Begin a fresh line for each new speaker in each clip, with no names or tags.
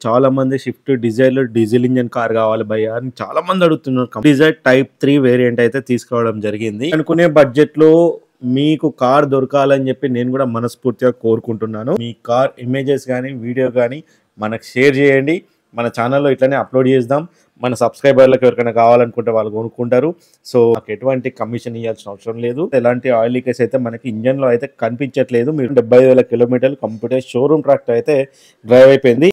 చాలా మంది shift డిజైర్‌లో diesel engine car కావాలి భయ్యా అని చాలా మంది అడుగుతున్నారు. డిజైర్ టైప్ 3 వేరియంట్ అయితే తీసుకోవడం జరిగింది. అనుకునే బడ్జెట్‌లో మీకు కార్ దొరకాలని చెప్పి నేను కూడా మనస్ఫూర్తిగా కోరుకుంటున్నాను. మీ కార్ ఇమేజెస్ గానీ, వీడియో గానీ మనకు షేర్ చేయండి. మన ఛానల్‌లో ఇట్లనే అప్‌లోడ్ చేద్దాం. మన సబ్స్క్రైబర్లకు ఎవరికైనా కావాలనుకుంటే వాళ్ళు కొనుక్కుంటారు. సో నాకు ఎటువంటి కమిషన్ ఇవ్వాల్సిన అవసరం లేదు. ఎలాంటి ఆయిల్ లీకేజ్ అయితే మనకి ఇంజన్‌లో అయితే కనిపించట్లేదు. మీరు 75,000 కిలోమీటర్లు కంప్లీట్ షోరూమ్ ట్రాక్ అయితే డ్రైవ్ అయిపోయింది.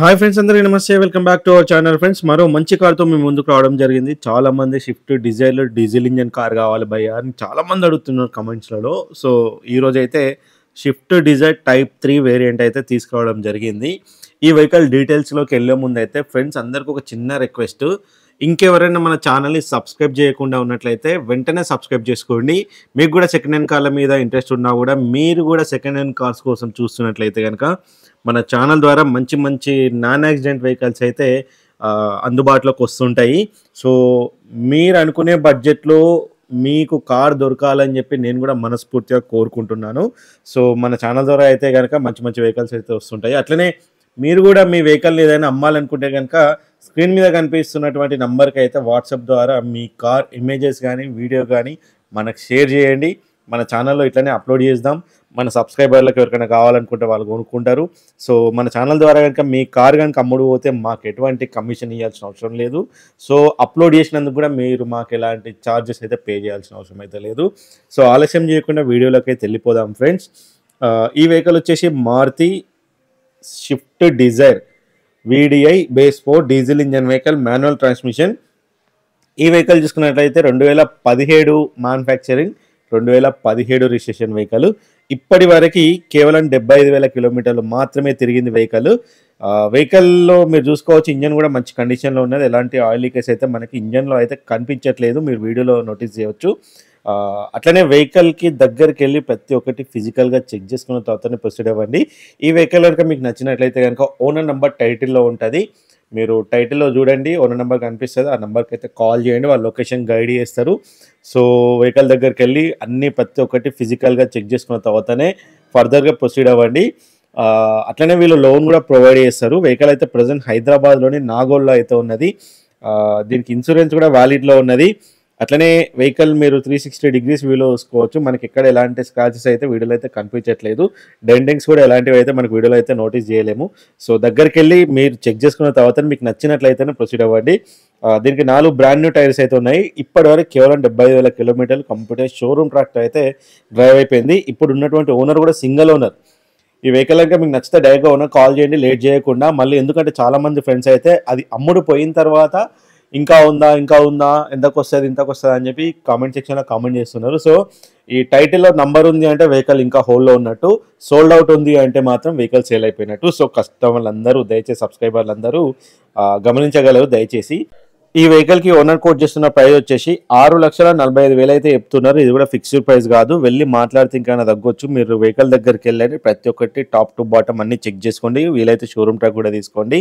హాయ్ ఫ్రెండ్స్, అందరికీ నమస్తే. Welcome back to our channel. Friends, మరో మంచి కార్తో మేము ముందుకు రావడం జరిగింది. చాలా మంది షిఫ్ట్ డిజైర్‌లో డీజిల్ ఇంజిన్ కార్ కావాలి భయ్యా అని చాలా మంది అడుగుతున్నారు కమెంట్స్‌లలో. సో ఈరోజు అయితే షిఫ్ట్ డిజైర్ టైప్ 3 వేరియంట్ అయితే తీసుకోవడం జరిగింది. ఈ వెహికల్ డీటెయిల్స్‌లోకి వెళ్ళే ముందు అయితే ఫ్రెండ్స్ అందరికీ ఒక చిన్న రిక్వెస్ట్. ఇంకెవరైనా మన ఛానల్‌ని సబ్స్క్రైబ్ చేయకుండా ఉన్నట్లయితే వెంటనే సబ్స్క్రైబ్ చేసుకోండి. మీకు కూడా సెకండ్ హ్యాండ్ కార్ల మీద ఇంట్రెస్ట్ ఉన్నా కూడా, మీరు కూడా సెకండ్ హ్యాండ్ కార్స్ కోసం చూస్తున్నట్లయితే కనుక మన ఛానల్ ద్వారా మంచి మంచి నాన్ యాక్సిడెంట్ వెహికల్స్ అయితే అందుబాటులోకి వస్తుంటాయి. సో మీరు అనుకునే బడ్జెట్లో మీకు కార్ దొరకాలని చెప్పి నేను కూడా మనస్ఫూర్తిగా కోరుకుంటున్నాను. సో మన ఛానల్ ద్వారా అయితే కనుక మంచి మంచి వెహికల్స్ అయితే వస్తుంటాయి. అట్లనే మీరు కూడా మీ వెహికల్ని ఏదైనా అమ్మాలనుకుంటే కనుక స్క్రీన్ మీద కనిపిస్తున్నటువంటి నంబర్కి అయితే వాట్సాప్ ద్వారా మీ కార్ ఇమేజెస్ కానీ, వీడియో కానీ మనకు షేర్ చేయండి. మన ఛానల్లో ఇట్లనే అప్లోడ్ చేద్దాం. మన సబ్స్క్రైబర్లకు ఎవరికైనా కావాలనుకుంటే వాళ్ళు కొనుక్కుంటారు. సో మన ఛానల్ ద్వారా కనుక మీ కార్ కనుక అమ్ముడు పోతే మాకు ఎటువంటి కమిషన్ ఇవ్వాల్సిన అవసరం లేదు. సో అప్లోడ్ చేసినందుకు కూడా మీరు మాకు ఎలాంటి ఛార్జెస్ అయితే పే చేయాల్సిన అవసరం అయితే లేదు. సో ఆలస్యం చేయకుండా వీడియోలోకి అయితే వెళ్ళిపోదాం ఫ్రెండ్స్. ఈ వెహికల్ వచ్చేసి Maruti swift Dzire VDI base 4 diesel engine vehicle, manual transmission. ఈ వెహికల్ చూసుకున్నట్లయితే 2017 మ్యానుఫ్యాక్చరింగ్, 2017 రిజిస్ట్రేషన్ వెహికల్. ఇప్పటి వరకు కేవలం 75,000 కిలోమీటర్లు మాత్రమే తిరిగింది వెహికల్. వెహికల్లో మీరు చూసుకోవచ్చు, ఇంజన్ కూడా మంచి కండిషన్లో ఉన్నది. ఎలాంటి ఆయిల్ లీకేజ్ అయితే మనకి ఇంజన్లో అయితే కనిపించట్లేదు, మీరు వీడియోలో నోటీస్ చేయవచ్చు. అట్లనే వెహికల్కి దగ్గరికి వెళ్ళి ప్రతి ఒక్కటి ఫిజికల్గా చెక్ చేసుకున్న తర్వాతనే ప్రొసీడ్ అవ్వండి. ఈ వెహికల్ కనుక మీకు నచ్చినట్లయితే కనుక ఓనర్ నెంబర్ టైటిల్లో ఉంటుంది. మీరు టైటిల్లో చూడండి, ఓనర్ నెంబర్ కనిపిస్తుంది. ఆ నెంబర్కి అయితే కాల్ చేయండి, వాళ్ళు లొకేషన్ గైడ్ చేస్తారు. సో వెహికల్ దగ్గరికి వెళ్ళి అన్ని ప్రతి ఒక్కటి ఫిజికల్గా చెక్ చేసుకున్న తర్వాతనే ఫర్దర్గా ప్రొసీడ్ అవ్వండి. అట్లనే వీళ్ళు లోన్ కూడా ప్రొవైడ్ చేస్తారు. వెహికల్ అయితే ప్రజెంట్ హైదరాబాద్లోని నాగోల్లో అయితే ఉన్నది. దీనికి ఇన్సూరెన్స్ కూడా వ్యాలిడ్లో ఉన్నది. అట్లనే వెహికల్ మీరు 360 డిగ్రీస్ వ్యూలో చూసుకోవచ్చు. మనకి ఎక్కడ ఎలాంటి స్క్రాచెస్ అయితే వీడియోలో అయితే కనిపించట్లేదు. డెంటింగ్స్ కూడా ఎలాంటివి అయితే మనకి వీడియోలో అయితే నోటీస్ చేయలేము. సో దగ్గరికి వెళ్ళి మీరు చెక్ చేసుకున్న తర్వాత మీకు నచ్చినట్లయితేనే ప్రొసీడ్ అవ్వండి. దీనికి 4 బ్రాండ్ న్యూ టైర్స్ అయితే ఉన్నాయి. ఇప్పటివరకు కేవలం 75,000 కిలోమీటర్లు కంప్లీట్ షోరూమ్ ట్రాక్ అయితే డ్రైవ్ అయిపోయింది. ఇప్పుడు ఉన్నటువంటి ఓనర్ కూడా సింగిల్ ఓనర్. ఈ వెహికల్ కనుక మీకు నచ్చితే డైరెక్ట్గా ఓనర్ కాల్ చేయండి, లేట్ చేయకుండా. మళ్ళీ ఎందుకంటే చాలామంది ఫ్రెండ్స్ అయితే అది అమ్ముడు పోయిన తర్వాత ఇంకా ఉందా ఎంతకు వస్తుంది అని చెప్పి కామెంట్ సెక్షన్లో కామెంట్ చేస్తున్నారు. సో ఈ టైటిల్లో నంబర్ ఉంది అంటే వెహికల్ ఇంకా హోల్డ్లో ఉన్నట్టు, సోల్డ్ అవుట్ ఉంది అంటే మాత్రం వెహికల్ సేల్ అయిపోయినట్టు. సో కస్టమర్లు అందరూ దయచేసి, సబ్స్క్రైబర్లు అందరూ గమనించగలరు దయచేసి. ఈ వెహికల్కి ఓనర్ కోట్ చేస్తున్న ప్రైస్ వచ్చేసి 6,45,000 అయితే చెప్తున్నారు. ఇది కూడా ఫిక్స్డ్ ప్రైస్ కాదు, వెళ్ళి మాట్లాడితే ఇంకా తగ్గొచ్చు. మీరు వెహికల్ దగ్గరికి వెళ్ళండి, ప్రతి ఒక్కటి టాప్ టు బాటమ్ అన్ని చెక్ చేసుకోండి. వీలైతే షోరూమ్ ట్రాక్ కూడా తీసుకోండి.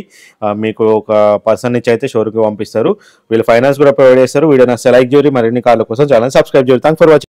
మీకు ఒక పర్సన్ నుంచి అయితే షోరూమ్కి పంపిస్తారు. వీళ్ళు ఫైనాన్స్ కూడా ప్రొవైడ్ చేస్తారు. వీడియో నచ్చితే లైక్ చేయండి, మరిన్ని కార్ల కోసం ఛానల్ సబ్స్క్రైబ్ చేయండి. Thanks for watching.